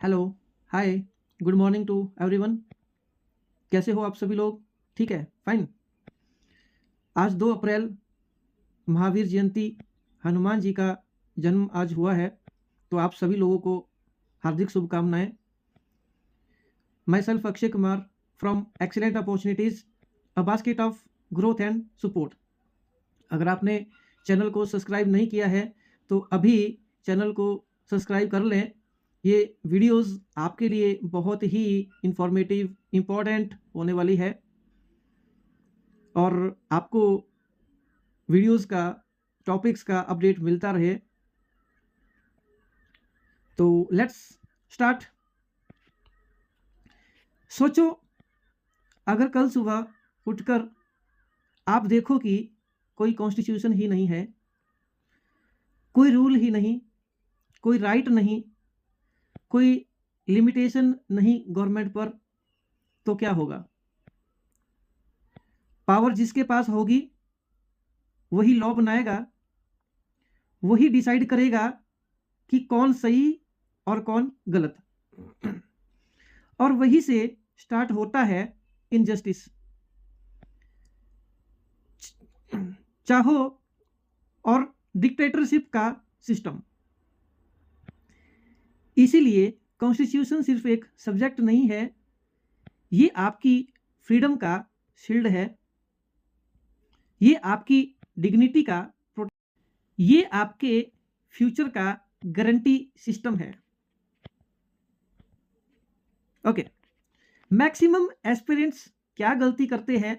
Hello, hi, good morning to everyone. कैसे हो आप सभी लोग? ठीक है, फाइन। आज 2 अप्रैल महावीर जयंती, हनुमान जी का जन्म आज हुआ है, तो आप सभी लोगों को हार्दिक शुभकामनाएं। My self Akshay Kumar from excellent opportunities, a basket of growth and support. अगर आपने चैनल को सब्सक्राइब नहीं किया है तो अभी चैनल को सब्सक्राइब कर लें। ये वीडियोस आपके लिए बहुत ही इंफॉर्मेटिव, इम्पोर्टेंट होने वाली है और आपको वीडियोस का, टॉपिक्स का अपडेट मिलता रहे। तो लेट्स स्टार्ट। सोचो, अगर कल सुबह उठकर आप देखो कि कोई कॉन्स्टिट्यूशन ही नहीं है, कोई रूल ही नहीं, कोई राइट नहीं, कोई लिमिटेशन नहीं गवर्नमेंट पर, तो क्या होगा? पावर जिसके पास होगी वही लॉ बनाएगा, वही डिसाइड करेगा कि कौन सही और कौन गलत। और वही से स्टार्ट होता है इनजस्टिस, चाहो और डिक्टेटरशिप का सिस्टम। इसीलिए कॉन्स्टिट्यूशन सिर्फ एक सब्जेक्ट नहीं है, ये आपकी फ्रीडम का शील्ड है, ये आपकी डिग्निटी का, ये आपके फ्यूचर का गारंटी सिस्टम है। ओके, मैक्सिमम एस्पिरेंट्स क्या गलती करते हैं?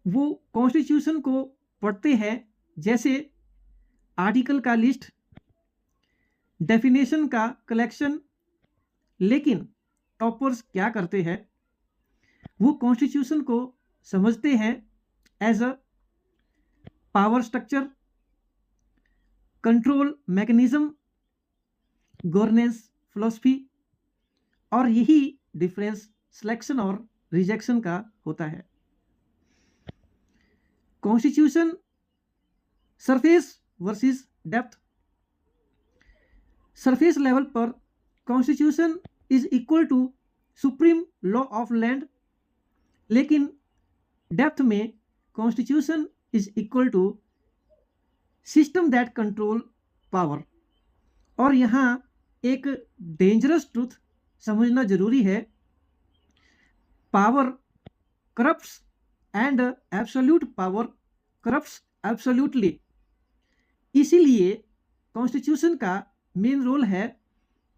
वो कॉन्स्टिट्यूशन को पढ़ते हैं जैसे आर्टिकल का लिस्ट, डेफिनेशन का कलेक्शन, लेकिन टॉपर्स क्या करते हैं? वो कॉन्स्टिट्यूशन को समझते हैं as a power structure, control mechanism, governance philosophy, और यही डिफरेंस सिलेक्शन और रिजेक्शन का होता है। Constitution surface versus depth. Surface level पर constitution is equal to supreme law of land, लेकिन डेप्थ में constitution is equal to system that control power. और यहाँ एक डेंजरस ट्रूथ समझना जरूरी है, power corrupts and absolute power corrupts absolutely. इसीलिए कॉन्स्टिट्यूशन का मेन रोल है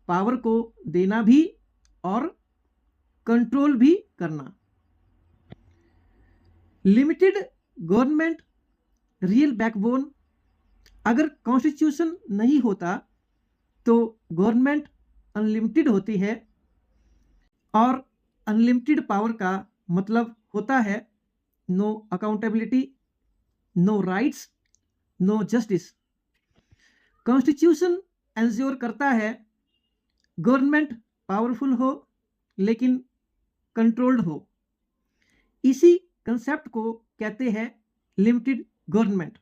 पावर को देना भी और कंट्रोल भी करना। Limited government real backbone. अगर कॉन्स्टिट्यूशन नहीं होता तो गवर्नमेंट अनलिमिटेड होती है, और अनलिमिटेड पावर का मतलब होता है no accountability, no rights, no justice. Constitution ensure करता है गवर्नमेंट पावरफुल हो लेकिन कंट्रोल्ड हो। इसी कंसेप्ट को कहते हैं लिमिटेड गवर्नमेंट।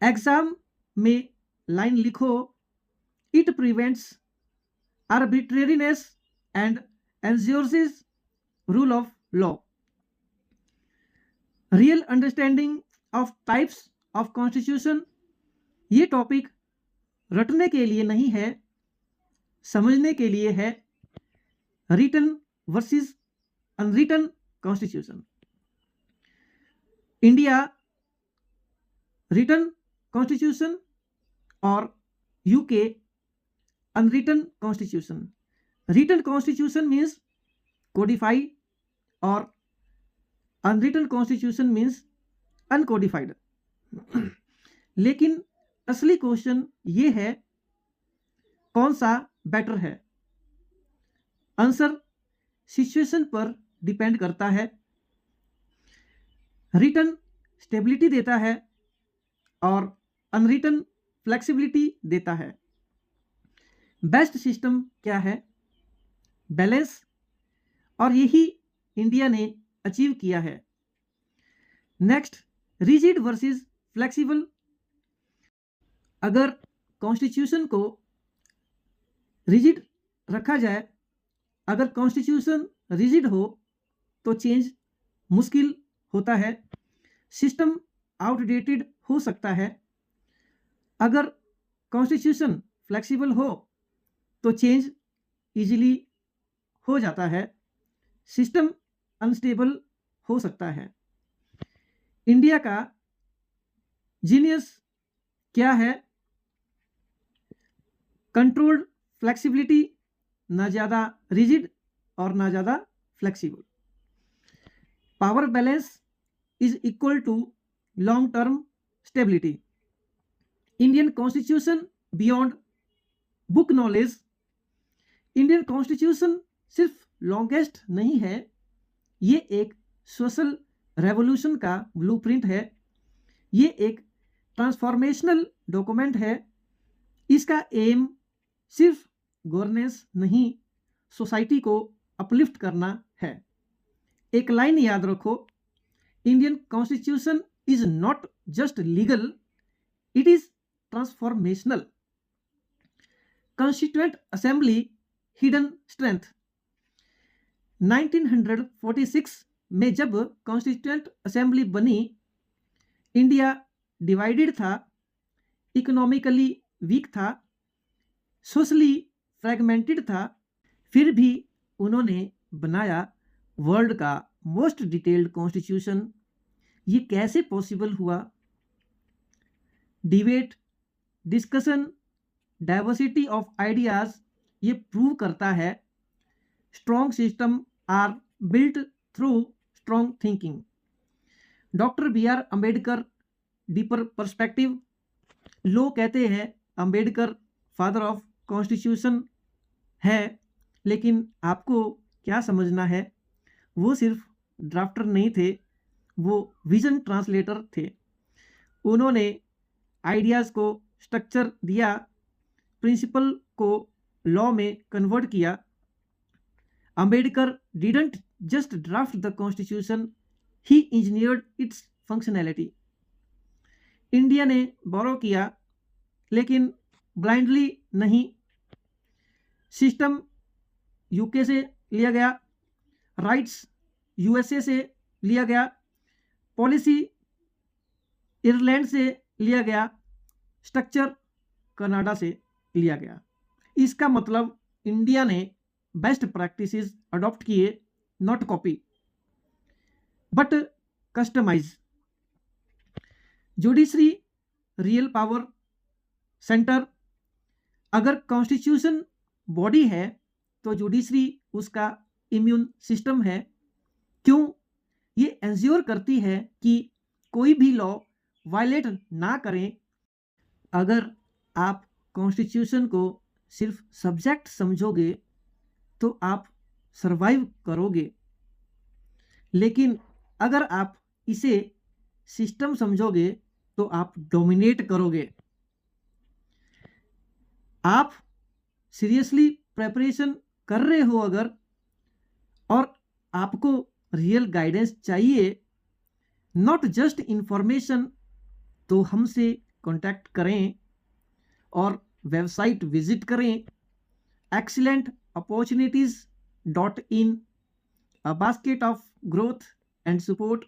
एग्जाम में लाइन लिखो, it prevents arbitrariness and ensures rule of law. Real understanding of types of constitution. ये टॉपिक रटने के लिए नहीं है, समझने के लिए है। Written versus unwritten constitution. India written constitution और UK unwritten constitution. Written constitution means codified और अनरिटन कॉन्स्टिट्यूशन मीन्स अनकोडिफाइड। लेकिन असली क्वेश्चन ये है, कौन सा बेटर है? आंसर सिचुएशन पर डिपेंड करता है। रिटन स्टेबिलिटी देता है और अनरिटन फ्लेक्सिबिलिटी देता है। बेस्ट सिस्टम क्या है? बैलेंस, और यही इंडिया ने अचीव किया है। Next, rigid versus flexible. अगर कॉन्स्टिट्यूशन को रिजिड रखा जाए, अगर कॉन्स्टिट्यूशन रिजिड हो तो चेंज मुश्किल होता है, सिस्टम आउटडेटेड हो सकता है। अगर कॉन्स्टिट्यूशन फ्लेक्सिबल हो तो चेंज इजीली हो जाता है, सिस्टम अनस्टेबल हो सकता है। इंडिया का जीनियस क्या है? कंट्रोल्ड फ्लेक्सिबिलिटी, ना ज़्यादा रिजिड और ना ज़्यादा flexible. Power balance is equal to long term stability. Indian constitution beyond book knowledge. Indian constitution सिर्फ लॉन्गेस्ट नहीं है, ये एक सोशल रेवोल्यूशन का ब्लूप्रिंट है, ये एक ट्रांसफॉर्मेशनल डॉक्यूमेंट है। इसका एम सिर्फ गवर्नेंस नहीं, सोसाइटी को अपलिफ्ट करना है। एक लाइन याद रखो, Indian constitution is not just legal, it is transformational. Constituent assembly hidden strength. 1946 में जब कॉन्स्टिट्यूएंट असेंबली बनी, इंडिया डिवाइडेड था, इकोनॉमिकली वीक था, सोशली फ्रैगमेंटेड था, फिर भी उन्होंने बनाया वर्ल्ड का मोस्ट डिटेल्ड कॉन्स्टिट्यूशन। ये कैसे पॉसिबल हुआ? Debate, discussion, diversity of ideas ये प्रूव करता है strong system are built through strong thinking. Doctor B R Ambedkar, deeper perspective. लोग कहते हैं अम्बेडकर फादर ऑफ कॉन्स्टिट्यूशन है, लेकिन आपको क्या समझना है, वो सिर्फ ड्राफ्टर नहीं थे, वो विजन ट्रांसलेटर थे। उन्होंने आइडियाज़ को स्ट्रक्चर दिया, प्रिंसिपल को लॉ में कन्वर्ट किया। Ambedkar didn't just draft the constitution, he engineered it's functionality. India ने बोरो किया, लेकिन ब्लाइंडली नहीं। सिस्टम यूके से लिया गया, राइट्स यूएसए से लिया गया, पॉलिसी आयरलैंड से लिया गया, स्ट्रक्चर कनाडा से लिया गया। इसका मतलब इंडिया ने बेस्ट प्रैक्टिसेस अडॉप्ट किए, not copy but customise. Judiciary real power centre. अगर कॉन्स्टिट्यूशन बॉडी है तो जुडिशरी उसका इम्यून सिस्टम है। क्यों? ये एंश्योर करती है कि कोई भी लॉ वायलेट ना करें। अगर आप कॉन्स्टिट्यूशन को सिर्फ सब्जेक्ट समझोगे तो आप सरवाइव करोगे, लेकिन अगर आप इसे सिस्टम समझोगे तो आप डोमिनेट करोगे। आप सीरियसली प्रिपरेशन कर रहे हो अगर, और आपको रियल गाइडेंस चाहिए, नॉट जस्ट इंफॉर्मेशन, तो हमसे कांटेक्ट करें और वेबसाइट विजिट करें excellentopportunities.in, a basket of growth and support।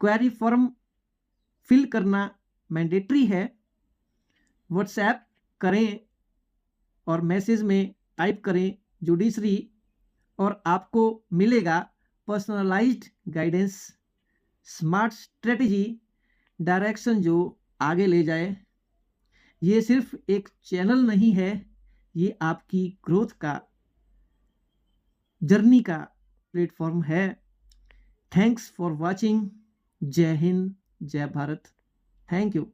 Query form fill करना मैंडेटरी है। व्हाट्सएप करें और मैसेज में टाइप करें जुडिशरी, और आपको मिलेगा personalised guidance, smart strategy, direction जो आगे ले जाए। ये सिर्फ एक चैनल नहीं है, ये आपकी ग्रोथ का जर्नी का प्लेटफॉर्म है। Thanks for watching. जय हिंद, जय भारत। Thank you.